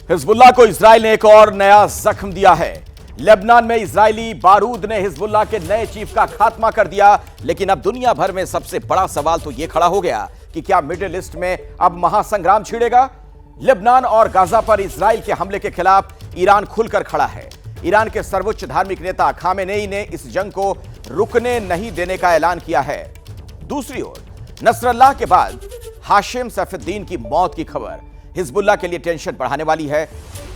Hezbollah को Israel ने एक और नया जख्म दिया है। लेबनान में इजरायली बारूद ने हिजबुल्लाह के नए चीफ का खात्मा कर दिया। लेकिन अब दुनिया भर में सबसे बड़ा सवाल तो यह खड़ा हो गया कि क्या मिडिल ईस्ट में अब महासंग्राम छिड़ेगा। लेबनान और गाजा पर इजराइल के हमले के खिलाफ ईरान खुलकर खड़ा है। ईरान के सर्वोच्च धार्मिक नेता खामेनेई ने इस जंग को रुकने नहीं देने का ऐलान किया है। दूसरी ओर नसरल्लाह के बाद हाशिम सैफुद्दीन की मौत की खबर हिजबुल्लाह के लिए टेंशन बढ़ाने वाली है।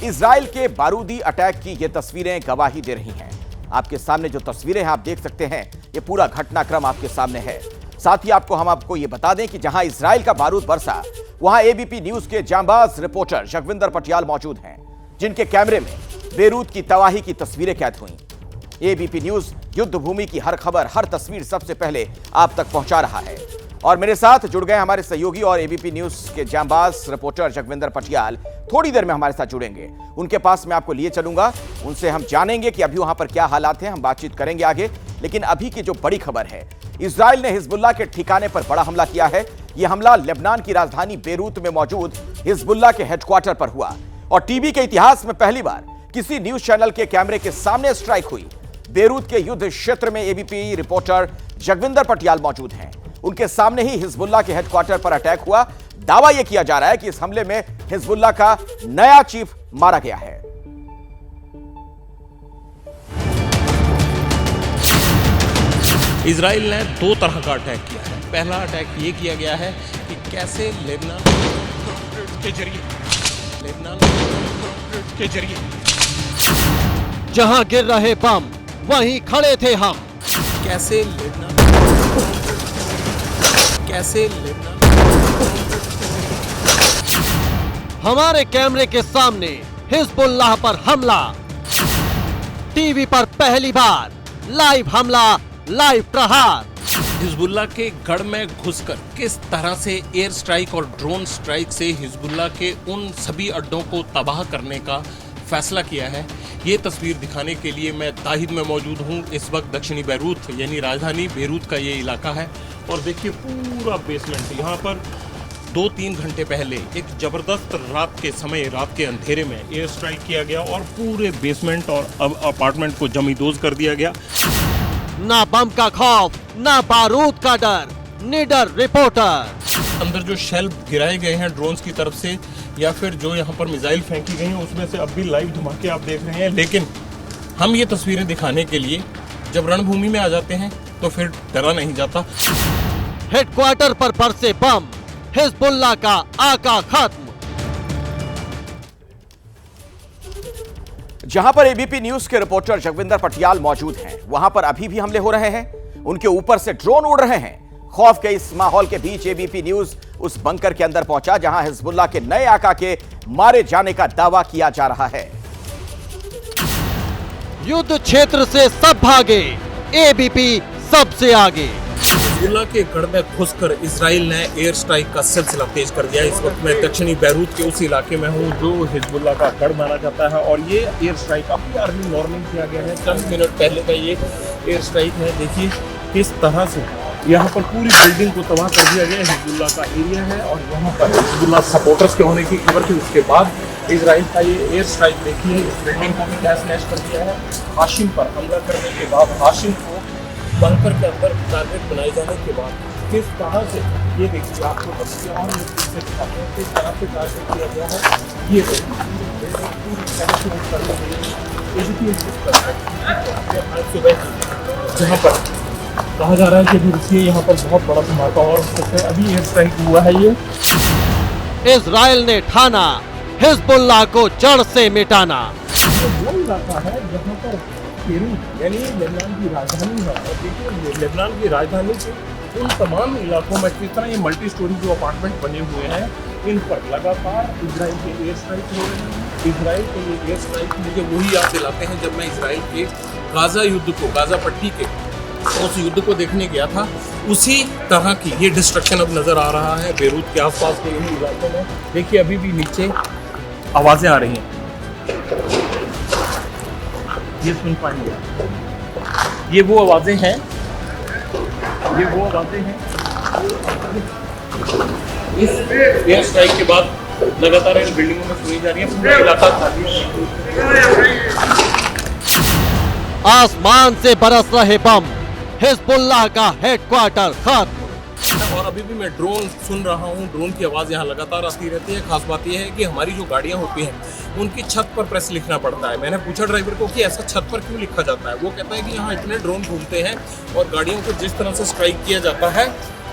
इजराइल के बारूदी अटैक की ये तस्वीरें गवाही दे रही हैं। आपके सामने जो तस्वीरें हैं आप देख सकते हैं, ये पूरा घटनाक्रम आपके सामने है। साथ ही हम आपको ये बता दें कि जहां इजराइल का बारूद बरसा वहां एबीपी न्यूज के जांबाज रिपोर्टर जगविंदर पटियाल मौजूद हैं, जिनके कैमरे में बेरूत की तबाही की तस्वीरें कैद हुई। एबीपी न्यूज युद्ध भूमि की हर खबर, हर तस्वीर सबसे पहले आप तक पहुंचा रहा है। और मेरे साथ जुड़ गए हमारे सहयोगी और एबीपी न्यूज के जांबाज रिपोर्टर जगविंदर पटियाल थोड़ी देर में हमारे साथ जुड़ेंगे। उनके पास मैं आपको लिए चलूंगा, उनसे हम जानेंगे कि अभी वहां पर क्या हालात हैं। हम बातचीत करेंगे आगे, लेकिन अभी की जो बड़ी खबर है, इजराइल ने हिजबुल्लाह के ठिकाने पर बड़ा हमला किया है। यह हमला लेबनान की राजधानी बेरूत में मौजूद हिजबुल्लाह के हेडक्वार्टर पर हुआ और टीवी के इतिहास में पहली बार किसी न्यूज चैनल के कैमरे के सामने स्ट्राइक हुई। बेरूत के युद्ध क्षेत्र में एबीपी रिपोर्टर जगविंदर पटियाल मौजूद हैं। उनके सामने ही हिजबुल्लाह के हेडक्वार्टर पर अटैक हुआ। दावा यह किया जा रहा है कि इस हमले में हिजबुल्लाह का नया चीफ मारा गया है। इजराइल ने दो तरह का अटैक किया है। पहला अटैक ये किया गया है कि कैसे लेबनान के जरिए जहां गिर रहे बम वहीं खड़े थे हम। कैसे लेबनान हमारे कैमरे के सामने हिजबुल्लाह पर हमला। टीवी पर पहली बार लाइव हमला, लाइव प्रहार। हिजबुल्लाह के गढ़ में घुसकर किस तरह से एयर स्ट्राइक और ड्रोन स्ट्राइक से हिजबुल्लाह के उन सभी अड्डों को तबाह करने का फैसला किया है, ये तस्वीर दिखाने के लिए मैं दाहिद में मौजूद हूँ। इस वक्त दक्षिणी बेरूत यानी राजधानी बेरूत का ये इलाका है और देखिए पूरा बेसमेंट। यहाँ पर 2-3 घंटे पहले एक जबरदस्त रात के अंधेरे में एयर स्ट्राइक किया गया और पूरे बेसमेंट और अपार्टमेंट को जमींदोज कर दिया गया। ना बम का खौफ, ना बारूद का डर, निडर रिपोर्टर। अंदर जो शेल गिराए गए हैं ड्रोन्स की तरफ से या फिर जो यहाँ पर मिसाइल फेंकी गई हैं, उसमें से अब भी लाइव धमाके आप देख रहे हैं। लेकिन हम ये तस्वीरें दिखाने के लिए जब रणभूमि में आ जाते हैं तो फिर डरा नहीं जाता। हेडक्वार्टर पर बरसे बम, हिजबुल्लाह का आका खत्म। जहां पर एबीपी न्यूज के रिपोर्टर जगविंदर पटियाल मौजूद हैं, वहां पर अभी भी हमले हो रहे हैं। उनके ऊपर से ड्रोन उड़ रहे हैं। खौफ के इस माहौल के बीच एबीपी न्यूज उस बंकर के अंदर पहुंचा जहां हिजबुल्लाह के नए आका के मारे जाने का दावा किया जा रहा है। युद्ध क्षेत्र से सब भागे, एबीपी सबसे आगे। हिजबुल्लाह के गढ़ में घुसकर इजराइल ने एयर स्ट्राइक का सिलसिला तेज कर दिया। इस वक्त मैं दक्षिणी बेरूत के उस इलाके में हूँ जो हिजबुल्लाह का गढ़ माना जाता है और ये एयर स्ट्राइक अभी अर्ली मॉर्निंग किया गया है। चंद मिनट पहले का ये एयर स्ट्राइक है। देखिए किस तरह से यहाँ पर पूरी बिल्डिंग को तबाह कर दिया गया। हिजबुल्लाह का एरिया है और यहाँ पर हिजबुल्लाह सपोर्टर्स के होने की खबर थी। उसके बाद इजराइल का ये एयर स्ट्राइक देखिए, इस बिल्डिंग को भी तहस नहस कर दिया है। हाशिम पर हमला करने के बाद, हाशिम को बंकर के अंदर टारगेट बनाए जाने के बाद किस तरह से ये देखिए आपको किस तरह से टारगेट किया गया है। ये जहाँ पर कहा जा रहा है कि रुसिए यहाँ पर बहुत बड़ा धमाका और अभी एयर स्ट्राइक हुआ है। ये इजराइल ने ठाना हिजबुल्लाह को जड़ से मिटाना। वो इलाका है जहाँ पर बेरूत यानी लेबनान की राजधानी है। और देखिए लेबनान की राजधानी के उन तमाम इलाकों में किस तरह ये मल्टी स्टोरी जो अपार्टमेंट बने हुए हैं, इन पर लगातार इजराइल के एयर स्ट्राइक हो रहे हैं। इजराइल के ये एयर स्ट्राइक मुझे वही याद दिलाते हैं जब मैं इजराइल के गाजा युद्ध को, गाजा पट्टी के उस युद्ध को देखने गया था। उसी तरह की ये डिस्ट्रक्शन अब नजर आ रहा है बेरूत के आसपास के इन इलाकों में। देखिए अभी भी नीचे आवाजें आ रही हैं, ये सुन पाएंगे। ये वो आवाजें हैं, इस एयर स्ट्राइक के बाद लगातार इन बिल्डिंगों में सुनी जा रही है। पूरा इलाका खाली है। आसमान से बरस रहे बम, हिजबुल्लाह का हेडक्वार्टर खत्म। और अभी भी मैं ड्रोन सुन रहा हूँ, ड्रोन की आवाज़ यहाँ लगातार आती रहती है। खास बात यह है कि हमारी जो गाड़ियाँ होती हैं उनकी छत पर प्रेस लिखना पड़ता है। मैंने पूछा ड्राइवर को कि ऐसा छत पर क्यों लिखा जाता है। वो कहता है कि यहाँ इतने ड्रोन घूमते हैं और गाड़ियों को जिस तरह से स्ट्राइक किया जाता है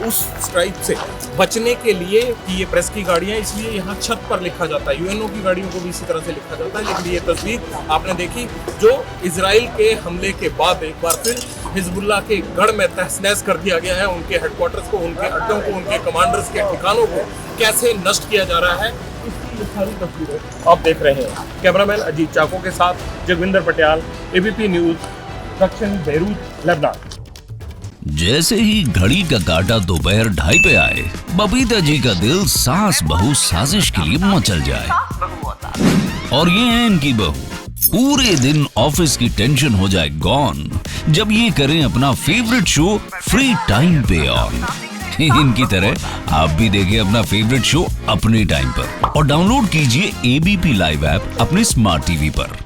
उस स्ट्राइक से बचने के लिए कि ये प्रेस की गाड़ियाँ, इसलिए यहाँ छत पर लिखा जाता है। यूएनओ की गाड़ियों को भी इसी तरह से लिखा जाता है। लेकिन ये तस्वीर आपने देखी जो इजराइल के हमले के बाद एक बार फिर हिजबुल्लाह के गढ़ में तहस-नहस कर दिया गया है। उनके हेडक्वार्टर्स को, उनके अड्डों को, उनके कमांडर्स के ठिकानों को कैसे नष्ट किया जा रहा है, इसकी ये सारी तस्वीरें आप देख रहे हैं। कैमरामैन अजीत चाको के साथ जगविंदर पटियाल, एबीपी न्यूज, दक्षिण बेरूत, लेबनान। जैसे ही घड़ी का काटा दोपहर 2:30 पे आए, बबीता जी का दिल सास बहू साजिश के लिए मचल जाए। और ये है इनकी बहू, पूरे दिन ऑफिस की टेंशन हो जाए गॉन जब ये करें अपना फेवरेट शो फ्री टाइम पे ऑन। इनकी तरह आप भी देखें अपना फेवरेट शो अपने टाइम पर और डाउनलोड कीजिए एबीपी लाइव ऐप अपने स्मार्ट टीवी पर।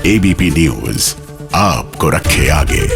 एबीपी न्यूज आपको रखे आगे।